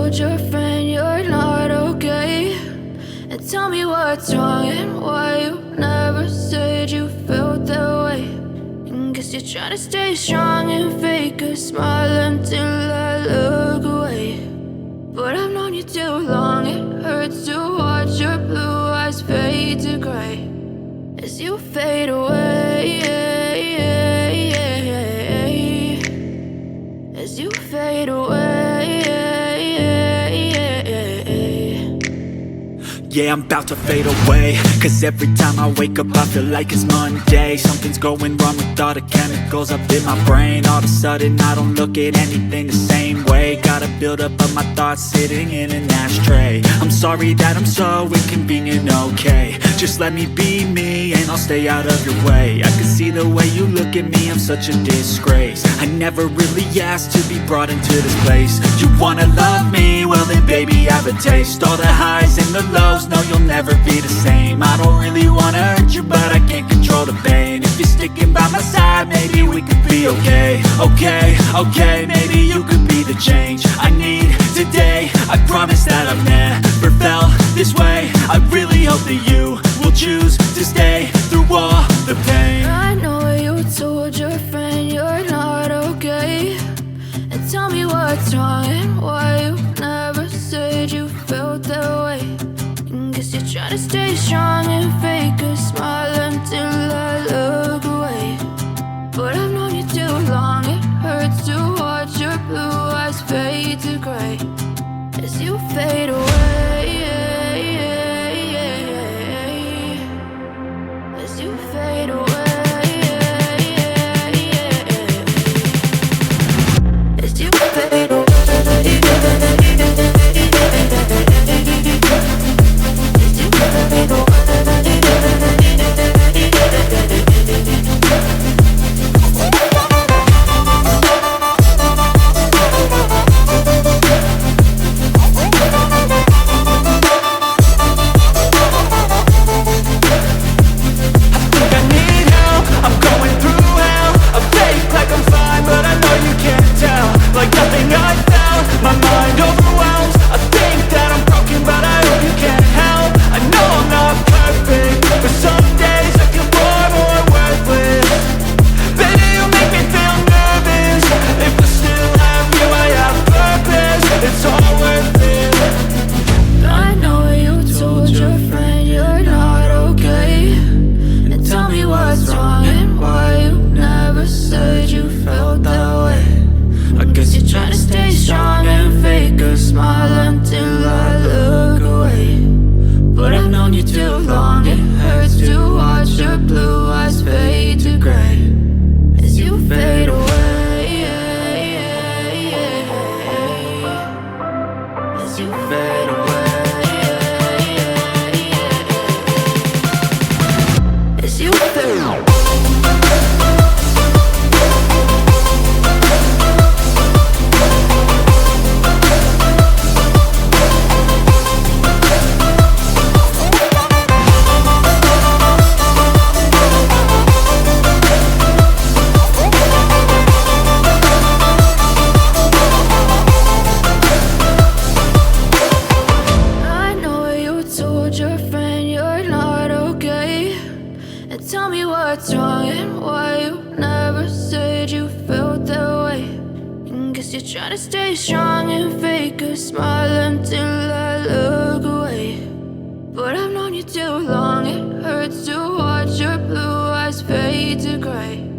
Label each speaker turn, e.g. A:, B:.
A: told your friend you're not okay? And tell me what's wrong and why you never said you felt that way. And guess you're trying to stay strong and fake a smile until I look away. But I've known you too long, it hurts to watch your blue eyes fade to gray as you fade away, as you fade away.
B: Yeah, I'm about to fade away, cause every time I wake up I feel like it's Monday. Something's going wrong with all the chemicals up in my brain. All of a sudden I don't look at anything the same way. Got a build up of my thoughts sitting in an ashtray. I'm sorry that I'm so inconvenient, okay? Just let me be me and I'll stay out of your way. I can see the way you look at me, I'm such a disgrace. I never really asked to be brought into this place. You wanna love me? Well then baby, have a taste. All the highs and the lows, no, you'll never be the same. I don't really wanna hurt you, but I can't control the pain. If you're sticking by my side, maybe we could be okay. Okay, maybe you could be the change I need today. I promise that I've never felt this way. I really hope that you will choose to stay through all the pain.
A: I know you told your friend you're not okay. And tell me what's wrong and why you never said you felt that way. Guess you're trying to stay strong and fake a smile until I look away. But I've known you too long, it hurts to watch your blue eyes fade to gray as you fade away, as you fade away, as you fade away. Tell me what's wrong and why you never said you felt that way. And guess you're trying to stay strong and fake a smile until I look away. But I've known you too long, it hurts to watch your blue eyes fade to gray